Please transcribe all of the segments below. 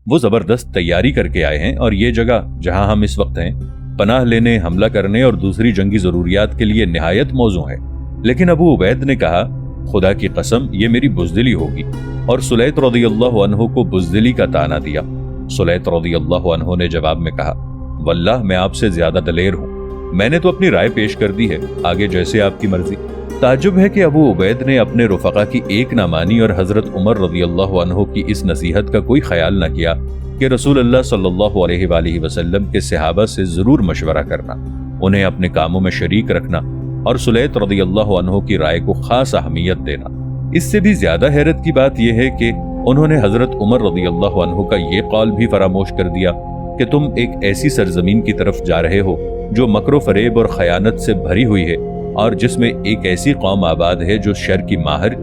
वो जबरदस्त तैयारी करके आए हैं और ये जगह जहां हम इस वक्त हैं पनाह लेने, हमला करने और दूसरी जंगी जरूरियात के लिए निहायत मौजू है। लेकिन अबू उबैद ने कहा, खुदा की कसम ये मेरी बुज़दिली होगी, और सुलैत रज़ियल्लाहु अन्हु को बुज़दिली का ताना दिया। सुलैत रज़ियल्लाहु अन्हु ने जवाब में कहा, वल्लाह मैं आपसे ज्यादा दलेर हूँ, मैंने तो अपनी राय पेश कर दी है, आगे जैसे आपकी मर्जी। ताज्जुब है कि अबू उबैद ने अपने रुफका की एक ना मानी और हजरत उमर रज़ियल्लाहु अन्हु की इस नसीहत का कोई ख्याल न किया कि रसूलुल्लाह सल्लल्लाहु अलैहि वसल्लम के सहाबा से जरूर मशवरा करना, उन्हें अपने कामों में शरीक रखना और सुलैत रज़ियल्लाहु अन्हु की राय को खास अहमियत देना। इससे भी ज्यादा हैरत की बात यह है कि उन्होंने हजरत उमर रज़ियल्लाहु अन्हु का ये कौल भी फरामोश कर दिया कि तुम एक ऐसी सरजमीन की तरफ जा रहे हो जो मकरो फरेब और खयानत से भरी हुई है और जिसमें एक ऐसी कौम आबाद है जो शर की माहिर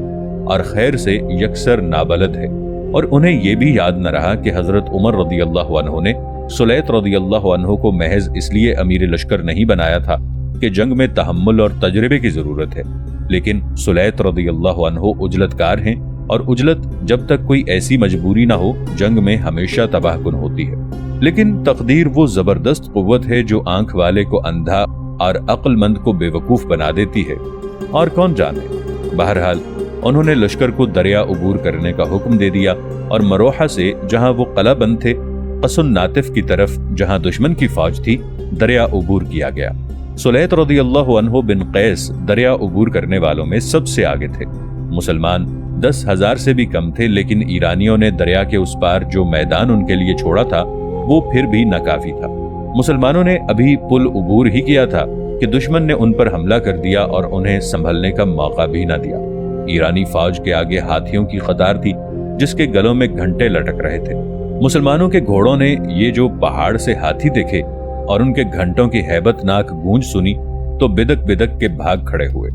और खैर से यकसर नाबलद है। और उन्हें यह भी याद न रहा कि हजरत उमर रज़ियल्लाहु अन्हु ने सुलैत रज़ियल्लाहु अन्हु को महज इसलिए अमीर लश्कर नहीं बनाया था कि जंग में तहम्मुल और तजर्बे की जरूरत है, लेकिन सुलैत रज़ियल्लाहु अन्हु उजलतकार हैं और उजलत जब तक कोई ऐसी मजबूरी ना हो जंग में हमेशा तबाहकुन होती है। लेकिन तकदीर वो जबरदस्त कुव्वत है जो आंख वाले को अंधा और अक्लमंद को बेवकूफ बना देती है, और कौन जाने। बहरहाल उन्होंने लश्कर को दरिया उबूर करने का हुक्म दे दिया और मरोहा से जहां वो कला बंद थे कसुन नातिफ की तरफ जहां दुश्मन की फौज थी दरिया उबूर किया गया। सुलैत रज़ियल्लाहु अन्हु बिन कैस दरिया उबूर करने वालों में सबसे आगे थे। मुसलमान 10,000 से भी कम थे, लेकिन ईरानियों ने दरिया के उस पार जो मैदान उनके लिए छोड़ा था वो फिर भी नाकाफी था। मुसलमानों ने अभी पुल उबूर ही किया था कि दुश्मन ने उन पर हमला कर दिया और उन्हें संभलने का मौका भी न दिया। ईरानी फौज के आगे हाथियों की कतार थी जिसके गलों में घंटे लटक रहे थे। मुसलमानों के घोड़ों ने ये जो पहाड़ से हाथी देखे और उनके घंटों की हैबतनाक गूंज सुनी तो बिदक बिदक के भाग खड़े हुए।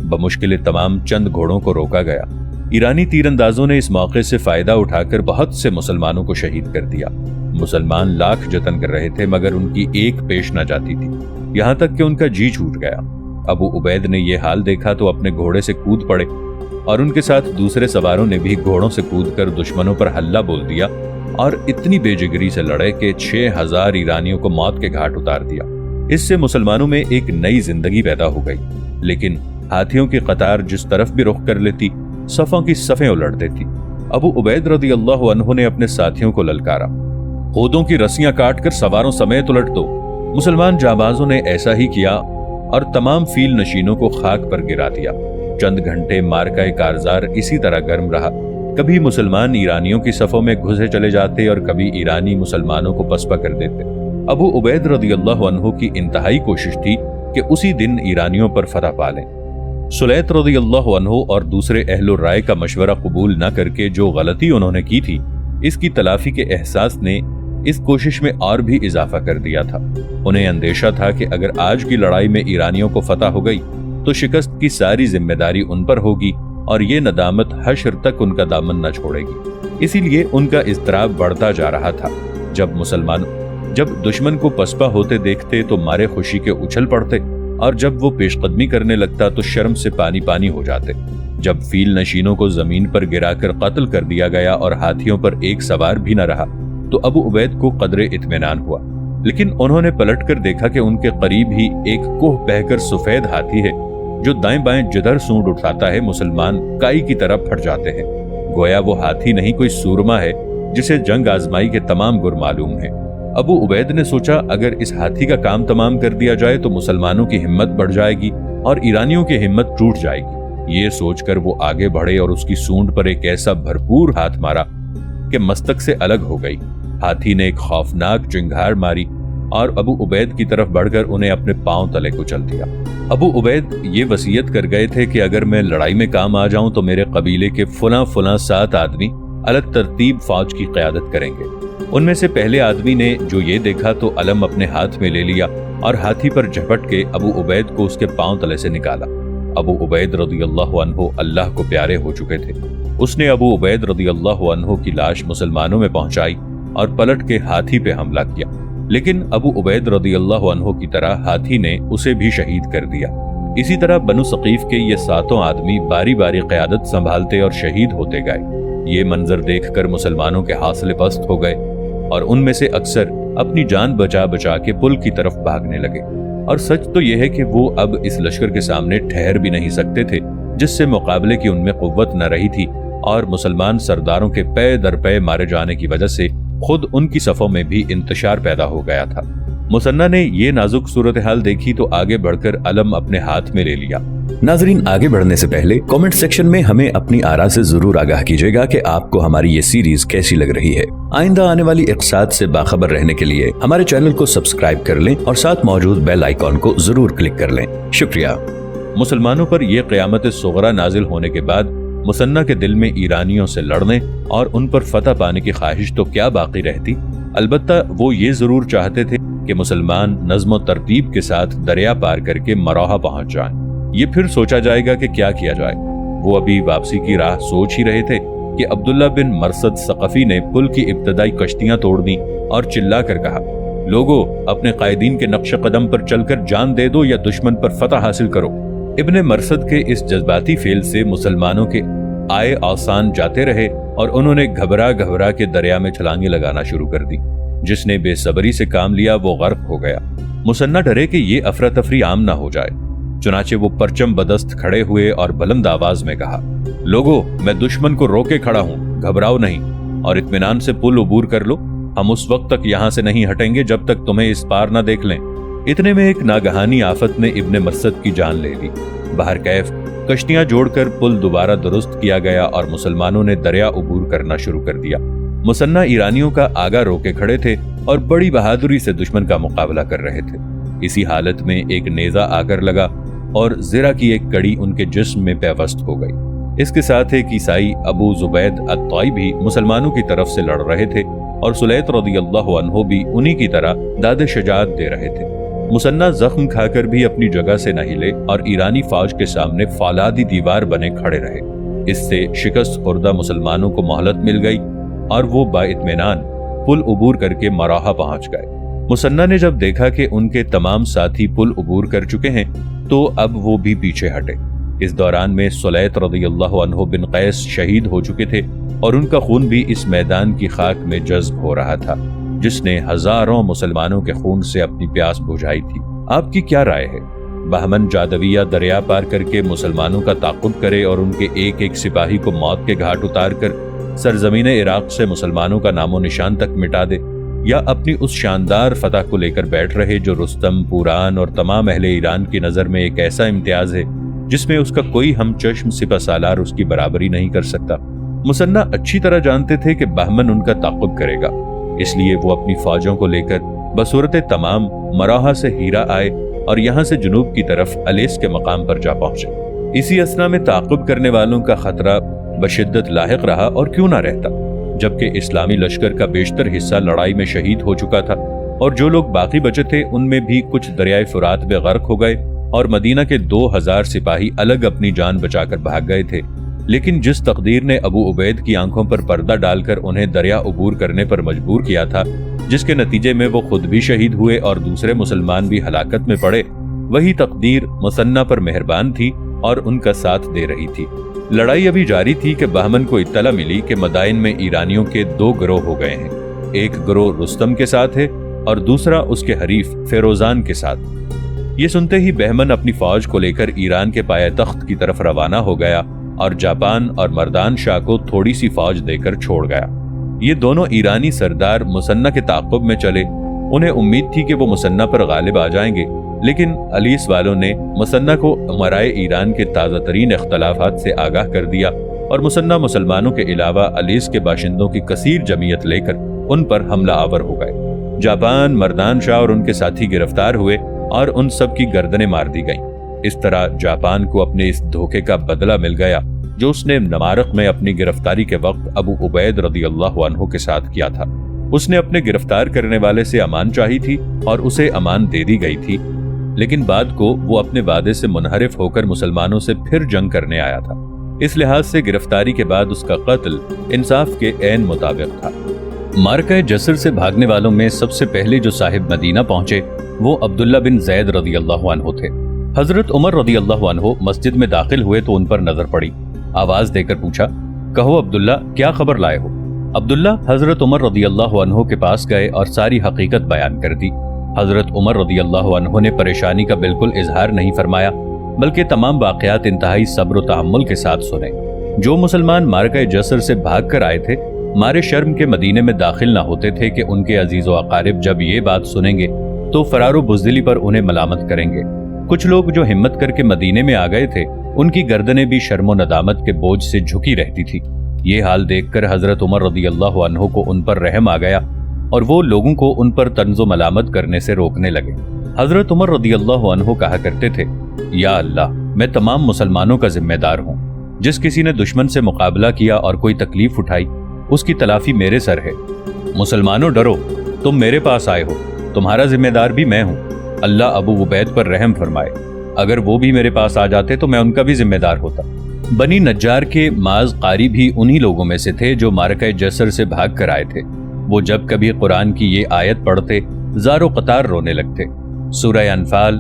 बमुश्किल तमाम चंद घोड़ों को रोका गया। ईरानी तीरंदाजों ने इस मौके से फायदा उठाकर बहुत से मुसलमानों को शहीद कर दिया। मुसलमान लाख जतन कर रहे थे मगर उनकी एक पेश न जाती थी, यहाँ तक कि उनका जी छूट गया। अबू उबैद ने यह हाल देखा तो अपने घोड़े से कूद पड़े और उनके साथ दूसरे सवारों ने भी घोड़ों से कूदकर दुश्मनों पर हल्ला बोल दिया और इतनी बेजिगरी से लड़े कि 6,000 ईरानियों को मौत के घाट उतार दिया। इससे मुसलमानों में एक नई जिंदगी पैदा हो गई। लेकिन हाथियों की कतार जिस तरफ भी रुख कर लेती सफों की सफें उलट देती। अबू उबैद रज़ियल्लाहु अन्हु ने अपने साथियों को ललकारा, खूदों की रस्सियां काटकर सवारों समेत उलट दो। मुसलमान जाबाजों ने ऐसा ही किया और तमाम फील नशीनों को खाक पर गिरा दिया। चंद घंटे मार्का कारजार इसी तरह गर्म रहा। कभी मुसलमान ईरानियों की सफों में घुसे चले जाते और कभी ईरानी मुसलमानों को पसपा कर देते। अबू उबैद रज़ियल्लाहु अन्हु की इंतहाई कोशिश थी कि उसी दिन ईरानियों पर फतह पा लें। सुलैत रज़ियल्लाहु अन्हु और दूसरे अहलो राय का मशवरा कबूल न करके जो गलती उन्होंने की थी इसकी तलाफी के एहसास ने इस कोशिश में और भी इजाफा कर दिया था। उन्हें अंदेशा था कि अगर आज की लड़ाई में ईरानियों को फतह हो गई तो शिकस्त की सारी जिम्मेदारी उन पर होगी और ये नदामत हश्र तक उनका दामन न छोड़ेगी। इसीलिए उनका इज़्तिराब बढ़ता जा रहा था। जब दुश्मन को पसपा होते देखते तो मारे खुशी के उछल पड़ते और जब वो पेशकदमी करने लगता तो शर्म से पानी पानी हो जाते। जब फील नशीनों को जमीन पर गिराकर कत्ल कर दिया गया और हाथियों पर एक सवार भी न रहा तो अबू उबैद को कदरे इत्मीनान हुआ। लेकिन उन्होंने पलटकर देखा कि उनके करीब ही एक कोह बहकर सफेद हाथी है जो दाएं बाएं जिधर सूंड उठाता है मुसलमान काई की तरफ फट जाते हैं। गोया वो हाथी नहीं कोई सूरमा है जिसे जंग आजमाई के तमाम गुर मालूम है। अबू उबैद ने सोचा अगर इस हाथी का काम तमाम कर दिया जाए तो मुसलमानों की हिम्मत बढ़ जाएगी और ईरानियों की हिम्मत टूट जाएगी। ये सोचकर वो आगे बढ़े और उसकी सूंड पर एक ऐसा भरपूर हाथ मारा कि मस्तक से अलग हो गई। हाथी ने एक खौफनाक चिंगार मारी और अबू उबैद की तरफ बढ़कर उन्हें अपने पांव तले कुचल दिया। अबू उबैद ये वसीयत कर गए थे कि अगर मैं लड़ाई में काम आ जाऊं तो मेरे कबीले के फुला 7 आदमी अलग तरतीब फौज की क़यादत करेंगे। उनमें से पहले आदमी ने जो ये देखा तो अलम अपने हाथ में ले लिया और हाथी पर झपट के अबू उबैद को उसके पांव तले से निकाला। अबू उबैद रज़ियल्लाहु अन्हु अल्लाह को प्यारे हो चुके थे। उसने अबू उबैद रज़ियल्लाहु अन्हु की लाश मुसलमानों में पहुंचाई और पलट के हाथी पे हमला किया। लेकिन अबू उबैद रज़ियल्लाहु अन्हु की तरह हाथी ने उसे भी शहीद कर दिया। इसी तरह बनु सकीफ के ये 7 आदमी बारी बारी क़यादत संभालते और शहीद होते गए। ये मंजर देखकर मुसलमानों के हौसले पस्त हो गए اور ان میں سے اکثر اپنی جان بچا بچا کے پل کی طرف بھاگنے لگے۔ اور سچ تو یہ ہے کہ وہ اب اس لشکر کے سامنے ٹھہر بھی نہیں سکتے تھے جس سے مقابلے کی ان میں قوت نہ رہی تھی، اور مسلمان سرداروں کے پے در پے مارے جانے کی وجہ سے خود ان کی صفوں میں بھی انتشار پیدا ہو گیا تھا۔ مثنیٰ نے یہ نازک صورتحال دیکھی تو آگے بڑھ کر علم اپنے ہاتھ میں لے لیا۔ ناظرین، آگے بڑھنے سے پہلے کامنٹ سیکشن میں ہمیں اپنی آراء سے ضرور آگاہ کیجیے گا کہ آپ کو ہماری یہ سیریز کیسی لگ رہی ہے۔ آئندہ آنے والی اقساط سے باخبر رہنے کے لیے ہمارے چینل کو سبسکرائب کر لیں اور ساتھ موجود بیل آئیکن کو ضرور کلک کر لیں۔ شکریہ۔ مسلمانوں پر یہ قیامت صغریٰ نازل ہونے کے بعد مثنیٰ کے دل میں ایرانیوں سے لڑنے اور ان پر فتح پانے کی خواہش تو کیا باقی رہتی، البتہ وہ یہ ضرور چاہتے تھے کہ مسلمان نظم و ترتیب کے ساتھ دریا پار کر کے مروہا پہنچ جائیں۔ یہ پھر سوچا جائے گا کہ کیا کیا جائے۔ وہ ابھی واپسی کی راہ سوچ ہی رہے تھے کہ عبداللہ بن مرثد ثقفی نے پل کی ابتدائی کشتیاں توڑ دیں اور چلا کر کہا، لوگو اپنے قائدین کے نقش قدم پر چل کر جان دے دو یا دشمن پر فتح حاصل کرو۔ ابن مرثد کے اس جذباتی فعل سے مسلمانوں کے آئے آسان جاتے رہے اور انہوں نے گھبرا گھبرا کے دریا میں چھلانگیں لگانا شروع کر دی۔ جس نے بے صبری سے کام لیا وہ غرق ہو گیا۔ مثنیٰ ڈرے کہ یہ افراتفری عام نہ ہو جائے، چنانچہ وہ پرچم بدست کھڑے ہوئے اور بلند آواز میں کہا، لوگو میں دشمن کو روکے کھڑا ہوں، گھبراؤ نہیں اور اطمینان سے پل عبور کر لو۔ ہم اس وقت تک یہاں سے نہیں ہٹیں گے جب تک تمہیں اس پار نہ دیکھ لیں۔ اتنے میں ایک ناگہانی آفت نے ابن مرثد کی جان لے لی۔ باہر کیف کشتیاں جوڑ کر پل دوبارہ درست کیا گیا اور مسلمانوں نے دریا عبور کرنا شروع کر دیا۔ مثنیٰ ایرانیوں کا آگا روکے کھڑے تھے اور بڑی بہادری سے دشمن کا مقابلہ کر رہے تھے۔ اسی حالت میں ایک نیزہ آ کر لگا اور زرہ کی ایک کڑی ان کے جسم میں پیوست ہو گئی۔ اس کے ساتھ ایک عیسائی ابو زبید الطائی بھی مسلمانوں کی طرف سے لڑ رہے تھے اور سلیط رضی اللہ عنہ بھی انہی کی طرح داد شجاعت دے رہے تھے۔ مثنیٰ زخم کھا کر بھی اپنی جگہ سے نہ ہلے اور ایرانی فوج کے سامنے فولادی دیوار بنے کھڑے رہے۔ اس سے شکست خوردہ مسلمانوں کو مہلت مل گئی اور وہ با اطمینان پل عبور کر کے مروہا پہنچ گئے۔ مثنیٰ نے جب دیکھا کہ ان کے تمام ساتھی پل عبور کر چکے ہیں تو اب وہ بھی پیچھے ہٹے۔ اس دوران میں سلیط رضی اللہ عنہ بن قیس شہید ہو چکے تھے اور ان کا خون بھی اس میدان کی خاک میں جذب ہو رہا تھا جس نے ہزاروں مسلمانوں کے خون سے اپنی پیاس بجھائی تھی۔ آپ کی کیا رائے ہے؟ بہمن جادویہ دریا پار کر کے مسلمانوں کا تعاقب کرے اور ان کے ایک ایک سپاہی کو موت کے گھاٹ اتار کر سرزمین عراق سے مسلمانوں کا نام و نشان تک مٹا دے، یا اپنی اس شاندار فتح کو لے کر بیٹھ رہے جو رستم، پوران اور تمام اہل ایران کی نظر میں ایک ایسا امتیاز ہے جس میں اس کا کوئی ہم چشم سپہ سالار اس کی برابری نہیں کر سکتا۔ مثنیٰ اچھی طرح جانتے تھے کہ بہمن ان کا تعاقب کرے گا، اس لیے وہ اپنی فوجوں کو لے کر بصورت تمام مروہا سے ہیرا آئے اور یہاں سے جنوب کی طرف الیس کے مقام پر جا پہنچے۔ اسی اثنا میں تعاقب کرنے والوں کا خطرہ بشدت لاحق رہا، اور کیوں نہ رہتا، جبکہ اسلامی لشکر کا بیشتر حصہ لڑائی میں شہید ہو چکا تھا اور جو لوگ باقی بچے تھے ان میں بھی کچھ دریائے فرات میں غرق ہو گئے اور مدینہ کے 2000 سپاہی الگ اپنی جان بچا کر بھاگ گئے تھے۔ لیکن جس تقدیر نے ابو عبید کی آنکھوں پر پردہ ڈال کر انہیں دریا عبور کرنے پر مجبور کیا تھا، جس کے نتیجے میں وہ خود بھی شہید ہوئے اور دوسرے مسلمان بھی ہلاکت میں پڑے، وہی تقدیر مثنیٰ پر مہربان تھی اور ان کا ساتھ دے رہی تھی۔ لڑائی ابھی جاری تھی کہ بہمن کو اطلاع ملی کہ مدائن میں ایرانیوں کے 2 گروہ ہو گئے ہیں، ایک گروہ رستم کے ساتھ ہے اور دوسرا اس کے حریف فیروزان کے ساتھ۔ یہ سنتے ہی بہمن اپنی فوج کو لے کر ایران کے پایہ تخت کی طرف روانہ ہو گیا اور جاپان اور مردان شاہ کو تھوڑی سی فوج دے کر چھوڑ گیا۔ یہ دونوں ایرانی سردار مثنیٰ کے تعاقب میں چلے۔ انہیں امید تھی کہ وہ مثنیٰ پر غالب آ جائیں گے، لیکن الیس والوں نے مثنیٰ کو امرائے ایران کے تازہ ترین اختلافات سے آگاہ کر دیا اور مثنیٰ مسلمانوں کے علاوہ الیس کے باشندوں کی کثیر جمعیت لے کر ان پر حملہ آور ہو گئے۔ جاپان، مردان شاہ اور ان کے ساتھی گرفتار ہوئے اور ان سب کی گردنیں مار دی گئیں۔ اس طرح جاپان کو اپنے اس دھوکے کا بدلہ مل گیا جو اس نے نمارق میں اپنی گرفتاری کے وقت ابو عبید رضی اللہ عنہ کے ساتھ کیا تھا۔ اس نے اپنے گرفتار کرنے والے سے امان چاہی تھی اور اسے امان دے دی گئی تھی، لیکن بعد کو وہ اپنے وعدے سے منحرف ہو کر مسلمانوں سے پھر جنگ کرنے آیا تھا۔ اس لحاظ سے گرفتاری کے بعد اس کا قتل انصاف کے عین مطابق تھا۔ مارکہ جسر سے بھاگنے والوں میں سب سے پہلے جو صاحب مدینہ پہنچے وہ عبداللہ بن زید رضی اللہ عنہ تھے۔ حضرت عمر رضی اللہ عنہ مسجد میں داخل ہوئے تو ان پر نظر پڑی۔ آواز دے کر پوچھا، کہو عبداللہ کیا خبر لائے ہو؟ अब्दुल्ला हजरत उमर रदी अल्लाह अन्हो के पास गए और सारी हकीकत बयान कर दी। हजरत उमर रदी अल्लाह अन्हो ने परेशानी का बिल्कुल इजहार नहीं फरमाया, बल्कि तमाम वाक़यात इंतहाई सब्र व तहम्मुल के साथ सुने। जो मुसलमान मारका जसर से भाग कर आए थे, मारे शर्म के मदीने में दाखिल न होते थे कि उनके अजीज़ व अकारिब जब ये बात सुनेंगे तो फरारो बुज़दिली पर उन्हें मलामत करेंगे। कुछ लोग जो हिम्मत करके मदीने में आ गए थे, उनकी गर्दनें भी शर्म व नदामत के बोझ से झुकी रहती थी। ये हाल देखकर हजरत उमर रदी अल्लाह अन्हो को उन पर रहम आ गया और वो लोगों को उन पर तंज़ो मलामत करने से रोकने लगे। हजरत उमर रदी अल्लाह अन्हो कहा करते थे, या अल्लाह, मैं तमाम मुसलमानों का जिम्मेदार हूँ। जिस किसी ने दुश्मन से मुकाबला किया और कोई तकलीफ उठाई, उसकी तलाफी मेरे सर है। मुसलमानों डरो, तुम मेरे पास आए हो, तुम्हारा जिम्मेदार भी मैं हूँ। अल्लाह अबू उबैद पर रहम फरमाए। अगर वो भी मेरे पास आ जाते तो मैं उनका भी जिम्मेदार होता। बनी नज्जार के माज कारी भी उन्हीं लोगों में से थे जो मारका जसर से भाग कर आए थे। वो जब कभी कुरान की ये आयत पढ़ते ज़ारो कतार रोने लगते। सूरह अनफाल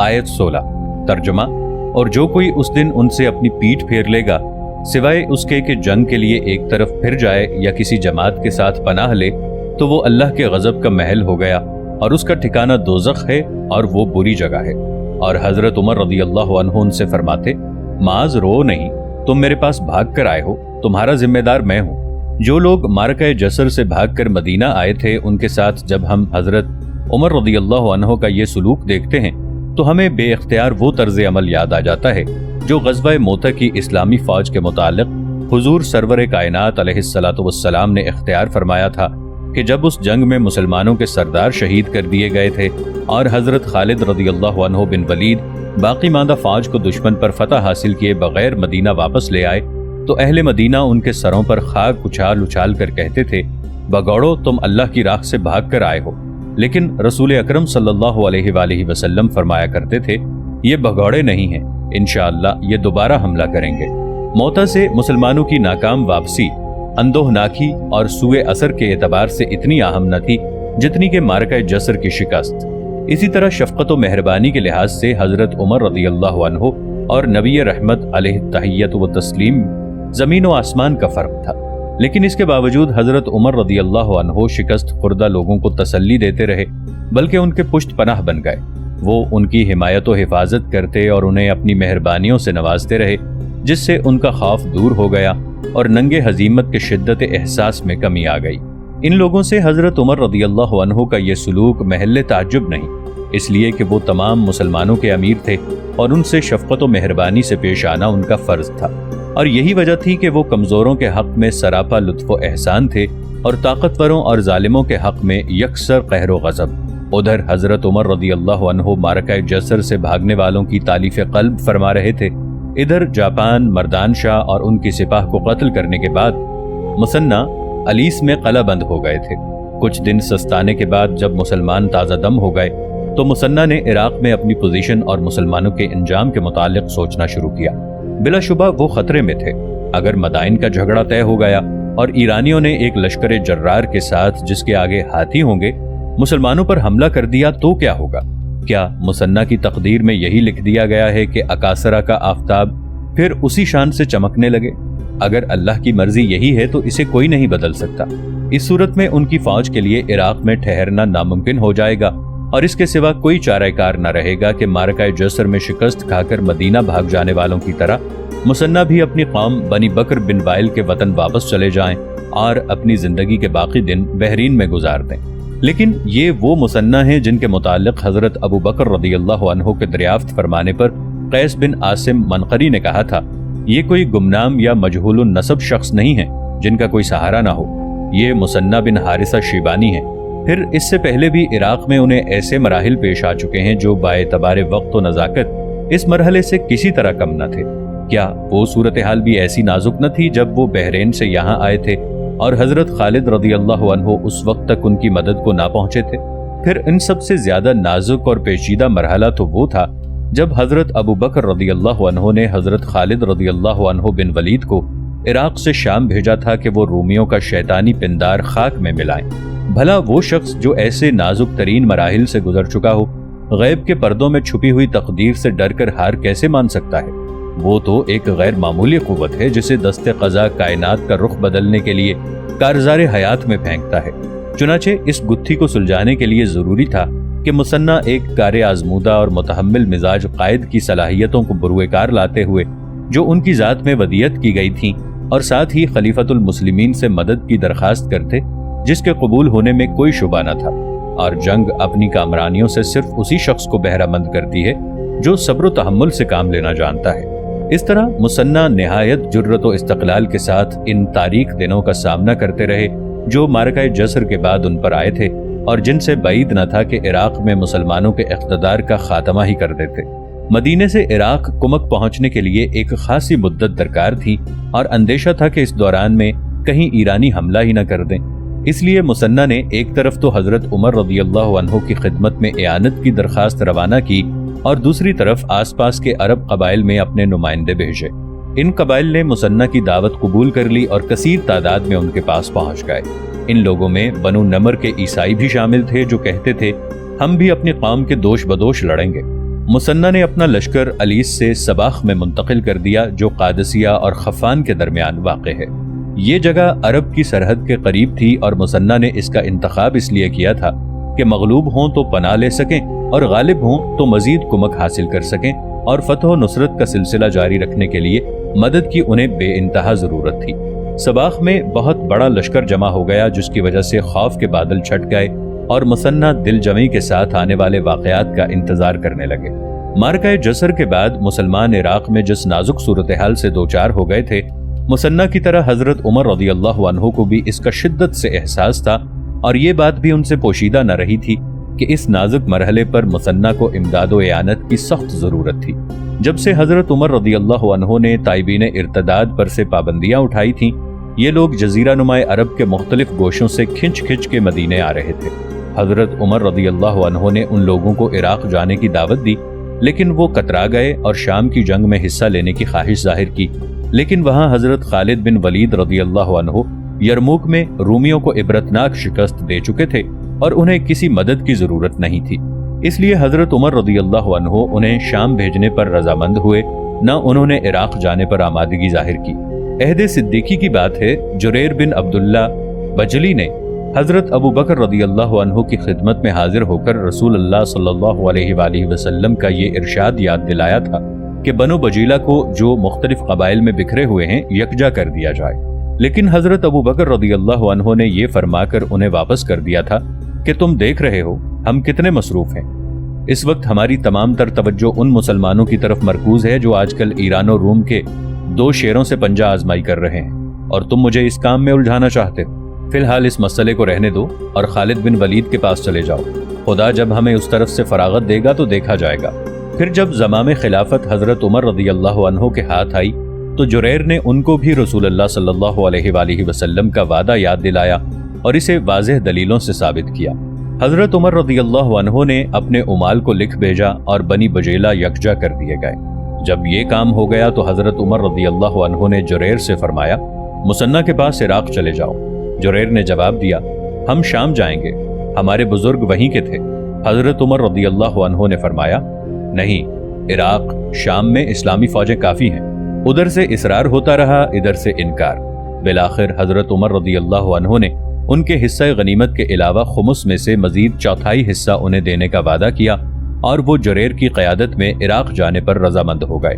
आयत 16 तर्जुमा। और जो कोई उस दिन उनसे अपनी पीठ फेर लेगा सिवाय उसके कि जंग के लिए एक तरफ फिर जाए या किसी जमात के साथ पनाह ले, तो वो अल्लाह के गजब का महल हो गया और उसका ठिकाना दोज़ख है और वो बुरी जगह है। और हजरत उमर रदी अल्लाह अन्हु उनसे फरमाते, माज रो नहीं, तुम मेरे पास भाग कर आए हो, तुम्हारा जिम्मेदार मैं हूँ। जो लोग मारका जसर से भाग कर मदीना आए थे, उनके साथ जब हम हजरत उमर रदी अल्लाह अन्हु का ये सुलूक देखते हैं तो हमें बेइख्तियार वो तर्ज अमल याद आ जाता है जो ग़ज़वा मोता की इस्लामी फ़ौज के मुतालिक हुजूर सरवर कायनात अलैहिस्सलातु वस्सलाम ने इख्तियार फरमाया था कि जब उस जंग में मुसलमानों के सरदार शहीद कर दिए गए थे और हज़रत खालिद रज़ी अल्लाह अन्हु बिन वलीद बाकी मांदा फ़ौज को दुश्मन पर फतह हासिल किए बगैर मदीना वापस ले आए, तो अहले मदीना उनके सरों पर खाक उछाल उछाल कर कहते थे, बगौड़ो, तुम अल्लाह की राह से भाग कर आए हो। लेकिन रसूल अकरम सल्लल्लाहु अलैहि वसल्लम फरमाया करते थे, ये भगौड़े नहीं हैं, इंशाअल्लाह ये दोबारा हमला करेंगे। मोता से मुसलमानों की नाकाम वापसी अंदोहनाकी और सुए असर के एतबार से इतनी अहम न थी जितनी के मारका जसर की शिकस्त। इसी तरह शफकत व मेहरबानी के लिहाज से हजरत उमर रदी अल्लाह अन्हु और नबी रहमत अलैहि तहियत व तस्लीम जमीन व आसमान का फर्क था। लेकिन इसके बावजूद हजरत उमर रदी अल्लाह अन्हु शिकस्त खुर्दा लोगों को तसल्ली देते रहे, बल्कि उनके पुष्ट पनाह बन गए। वो उनकी हिमायत व हिफाजत करते और उन्हें अपनी मेहरबानियों से नवाजते रहे, जिससे उनका खौफ दूर हो गया और नंगे हजीमत के शिद्दत एहसास में कमी आ गई। इन लोगों से हजरत उमर रदी अल्लाह अन्हु का ये सुलूक महल ताज्जुब नहीं, इसलिए कि वो तमाम मुसलमानों के अमीर थे और उनसे शफकत व मेहरबानी से पेश आना उनका फर्ज था। और यही वजह थी कि वो कमजोरों के हक में सरापा लुत्फ़ व एहसान थे और ताकतवरों और जालिमों के हक में यकसर कहर व गज़ब। उधर हजरत उमर रदी अल्लाह अन्हु मारका जसर से भागने वालों की तालीफ क़ल्ब फरमा रहे थे। इधर जापान मर्दान शाह और उनकी सिपाह को कत्ल करने के बाद मुसन्ना अलीस में कला बंद हो गए थे। कुछ दिन सस्ताने के बाद जब मुसलमान ताज़ा दम हो गए तो मुसन्ना ने इराक में अपनी पोजीशन और मुसलमानों के इंजाम के मुतालिक सोचना शुरू किया। बिलाशुबा वो खतरे में थे। अगर मदाइन का झगड़ा तय हो गया और ईरानियों ने एक लश्कर जर्रार के साथ, जिसके आगे हाथी होंगे, मुसलमानों पर हमला कर दिया तो क्या होगा? क्या मुसन्ना की तकदीर में यही लिख दिया गया है कि अकासरा का आफताब फिर उसी शान से चमकने लगे? अगर अल्लाह की मर्जी यही है तो इसे कोई नहीं बदल सकता। इस सूरत में उनकी फौज के लिए इराक में ठहरना नामुमकिन हो जाएगा और इसके सिवा कोई चाराकार न रहेगा कि मारका जसर में शिकस्त खाकर मदीना भाग जाने वालों की तरह मुसन्ना भी अपनी कौम बनी बकर बिन वाइल के वतन वापस चले जाएं और अपनी जिंदगी के बाकी दिन बहरीन में गुजार दें। लेकिन ये वो मुसन्ना हैं जिनके मुतालिक हजरत अबू बकर रदी अल्लाह अन्हु के दरियाफ्त फरमाने पर कैस बिन आसिम मनकरी ने कहा था, ये कोई गुमनाम या मजहूलुन नसब शख्स नहीं है जिनका कोई सहारा ना हो। ये मुसन्ना बिन हारिसा शीबानी है। फिर इससे पहले भी इराक में उन्हें ऐसे मराहिल पेश आ चुके हैं जो बाएतबारे वक्त व नज़ाकत इस मरहले से किसी तरह कम न थे। क्या वो सूरत हाल भी ऐसी नाजुक न थी जब वो बहरीन से यहाँ आए थे और हजरत खालिद रदी अल्लाह अन्हु उस वक्त तक उनकी मदद को ना पहुंचे थे? फिर इन सब से ज्यादा नाजुक और पेचीदा मरहला तो वो था जब हजरत अबू बकर रदी अल्लाह अन्हु ने हजरत खालिद रदी अल्लाह अन्हु बिन वलीद को इराक से शाम भेजा था कि वो रूमियों का शैतानी पिंदार खाक में मिलाएं। भला वो शख्स जो ऐसे नाजुक तरीन मराहिल से गुजर चुका हो, गैब के पर्दों में छुपी हुई तकदीर से डर कर हार कैसे मान सकता है? وہ تو ایک غیر معمولی قوت ہے جسے دست قضا کائنات کا رخ بدلنے کے لیے کارزار حیات میں پھینکتا ہے۔ چنانچہ اس گتھی کو سلجھانے کے لیے ضروری تھا کہ مثنیٰ ایک کار آزمودہ اور متحمل مزاج قائد کی صلاحیتوں کو بروئے کار لاتے ہوئے جو ان کی ذات میں ودیت کی گئی تھیں، اور ساتھ ہی خلیفۃ المسلمین سے مدد کی درخواست کرتے جس کے قبول ہونے میں کوئی شبہ نہ تھا۔ اور جنگ اپنی کامرانیوں سے صرف اسی شخص کو بہرہ مند کرتی ہے جو صبر و تحمل سے کام لینا جانتا ہے۔ اس طرح مثنیٰ نہایت جرت و استقلال کے ساتھ ان تاریک دنوں کا سامنا کرتے رہے جو معرکہ جسر کے بعد ان پر آئے تھے، اور جن سے بعید نہ تھا کہ عراق میں مسلمانوں کے اقتدار کا خاتمہ ہی کر دیتے۔ مدینے سے عراق کمک پہنچنے کے لیے ایک خاصی مدت درکار تھی، اور اندیشہ تھا کہ اس دوران میں کہیں ایرانی حملہ ہی نہ کر دیں۔ اس لیے مثنیٰ نے ایک طرف تو حضرت عمر رضی اللہ عنہ کی خدمت میں اعانت کی درخواست روانہ کی، اور دوسری طرف آس پاس کے عرب قبائل میں اپنے نمائندے بھیجے۔ ان قبائل نے مثنیٰ کی دعوت قبول کر لی اور کثیر تعداد میں ان کے پاس پہنچ گئے۔ ان لوگوں میں بنو نمر کے عیسائی بھی شامل تھے جو کہتے تھے ہم بھی اپنی قوم کے دوش بدوش لڑیں گے۔ مثنیٰ نے اپنا لشکر علیس سے سباخ میں منتقل کر دیا جو قادسیہ اور خفان کے درمیان واقع ہے۔ یہ جگہ عرب کی سرحد کے قریب تھی، اور مثنیٰ نے اس کا انتخاب اس لیے کیا تھا کہ مغلوب ہوں تو پناہ لے سکیں اور غالب ہوں تو مزید کمک حاصل کر سکیں، اور فتح و نصرت کا سلسلہ جاری رکھنے کے لیے مدد کی انہیں بے انتہا ضرورت تھی۔ سباخ میں بہت بڑا لشکر جمع ہو گیا جس کی وجہ سے خوف کے بادل چھٹ گئے، اور مثنیٰ دل جمعی کے ساتھ آنے والے واقعات کا انتظار کرنے لگے۔ معرکہ جسر کے بعد مسلمان عراق میں جس نازک صورتحال سے دوچار ہو گئے تھے، مثنیٰ کی طرح حضرت عمر رضی اللہ عنہ کو بھی اس کا شدت سے احساس تھا، اور یہ بات بھی ان سے پوشیدہ نہ رہی تھی کہ اس نازک مرحلے پر مثنیٰ کو امداد و اعانت کی سخت ضرورت تھی۔ جب سے حضرت عمر رضی اللہ عنہ نے تائبین ارتداد پر سے پابندیاں اٹھائی تھیں، یہ لوگ جزیرہ نما عرب کے مختلف گوشوں سے کھنچ کھنچ کے مدینے آ رہے تھے۔ حضرت عمر رضی اللہ عنہ نے ان لوگوں کو عراق جانے کی دعوت دی، لیکن وہ کترا گئے اور شام کی جنگ میں حصہ لینے کی خواہش ظاہر کی، لیکن وہاں حضرت خالد بن ولید رضی اللہ عنہ یرموک میں رومیوں کو عبرتناک شکست دے چکے تھے اور انہیں کسی مدد کی ضرورت نہیں تھی۔ اس لیے حضرت عمر رضی اللہ عنہ انہیں شام بھیجنے پر رضامند ہوئے، نہ انہوں نے عراق جانے پر آمادگی ظاہر کی۔ عہد صدیقی کی بات ہے، جریر بن عبداللہ بجلی نے حضرت ابو بکر رضی اللہ عنہ کی خدمت میں حاضر ہو کر رسول اللہ صلی اللہ علیہ وآلہ وسلم کا یہ ارشاد یاد دلایا تھا کہ بنو بجیلہ کو جو مختلف قبائل میں بکھرے ہوئے ہیں یکجا کر دیا جائے، لیکن حضرت ابو بکر رضی اللہ عنہ نے یہ فرما کر انہیں واپس کر دیا تھا کہ تم دیکھ رہے ہو ہم کتنے مصروف ہیں۔ اس وقت ہماری تمام تر توجہ ان مسلمانوں کی طرف مرکوز ہے جو آج کل ایران و روم کے 2 شیروں سے پنجہ آزمائی کر رہے ہیں، اور تم مجھے اس کام میں الجھانا چاہتے ہو۔ فی الحال اس مسئلے کو رہنے دو اور خالد بن ولید کے پاس چلے جاؤ، خدا جب ہمیں اس طرف سے فراغت دے گا تو دیکھا جائے گا۔ پھر جب زمام خلافت حضرت عمر رضی اللہ عنہ کے ہاتھ آئی تو جریر نے ان کو بھی رسول اللہ صلی اللہ علیہ وآلہ وسلم کا وعدہ یاد دلایا اور اسے واضح دلیلوں سے ثابت کیا۔ حضرت عمر رضی اللہ عنہ نے اپنے امال کو لکھ بھیجا اور بنی بجیلہ یکجا کر دیے گئے۔ جب یہ کام ہو گیا تو حضرت عمر رضی اللہ عنہ نے جریر سے فرمایا مثنیٰ کے پاس عراق چلے جاؤ۔ جریر نے جواب دیا ہم شام جائیں گے، ہمارے بزرگ وہیں کے تھے۔ حضرت عمر رضی اللہ عنہ نے فرمایا نہیں، عراق شام میں اسلامی فوجیں کافی ہیں۔ ادھر سے اصرار ہوتا رہا، ادھر سے انکار۔ بالآخر حضرت عمر رضی اللہ عنہ نے ان کے حصہ غنیمت کے علاوہ خمس میں سے مزید چوتھائی حصہ انہیں دینے کا وعدہ کیا اور وہ جریر کی قیادت میں عراق جانے پر رضامند ہو گئے۔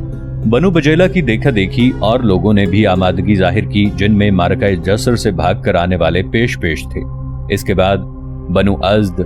بنو بجیلہ کی دیکھا دیکھی اور لوگوں نے بھی آمادگی ظاہر کی جن میں معرکہ جسر سے بھاگ کر آنے والے پیش تھے۔ اس کے بعد بنو ازد،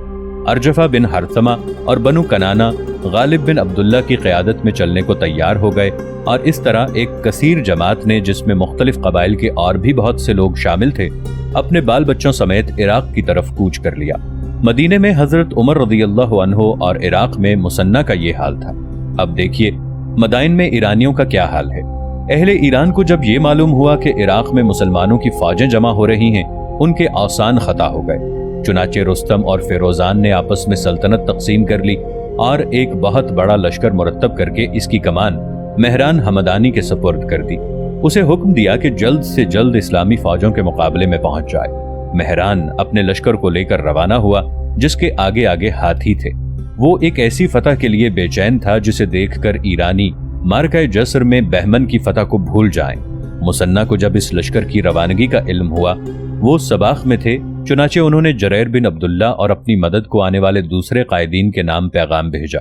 ارجفہ بن ہرثمہ اور بنو کنانہ غالب بن عبداللہ کی قیادت میں چلنے کو تیار ہو گئے، اور اس طرح ایک کثیر جماعت نے جس میں مختلف قبائل کے اور بھی بہت سے لوگ شامل تھے اپنے بال بچوں سمیت عراق کی طرف کوچ کر لیا۔ مدینے میں حضرت عمر رضی اللہ عنہ اور عراق میں مثنیٰ کا یہ حال تھا۔ اب دیکھیے مدائن میں ایرانیوں کا کیا حال ہے۔ اہل ایران کو جب یہ معلوم ہوا کہ عراق میں مسلمانوں کی فوجیں جمع ہو رہی ہیں، ان کے اوسان خطا ہو گئے۔ چنانچہ رستم اور فیروزان نے آپس میں سلطنت تقسیم کر لی اور ایک بہت بڑا لشکر مرتب کر کے اس کی کمان مہران حمدانی کے سپرد کر دی۔ اسے حکم دیا کہ جلد سے جلد اسلامی فوجوں کے مقابلے میں پہنچ جائے۔ مہران اپنے لشکر کو لے کر روانہ ہوا جس کے آگے آگے ہاتھی تھے۔ وہ ایک ایسی فتح کے لیے بے چین تھا جسے دیکھ کر ایرانی मारकाए जसर में बहमन की फतह को भूल जाएं। मुसन्ना को जब इस लश्कर की रवानगी का इल्म हुआ, वो सबाख में थे, चुनाचे उन्होंने जरैर बिन अब्दुल्ला और अपनी मदद को आने वाले दूसरे कायदीन के नाम पैगाम भेजा।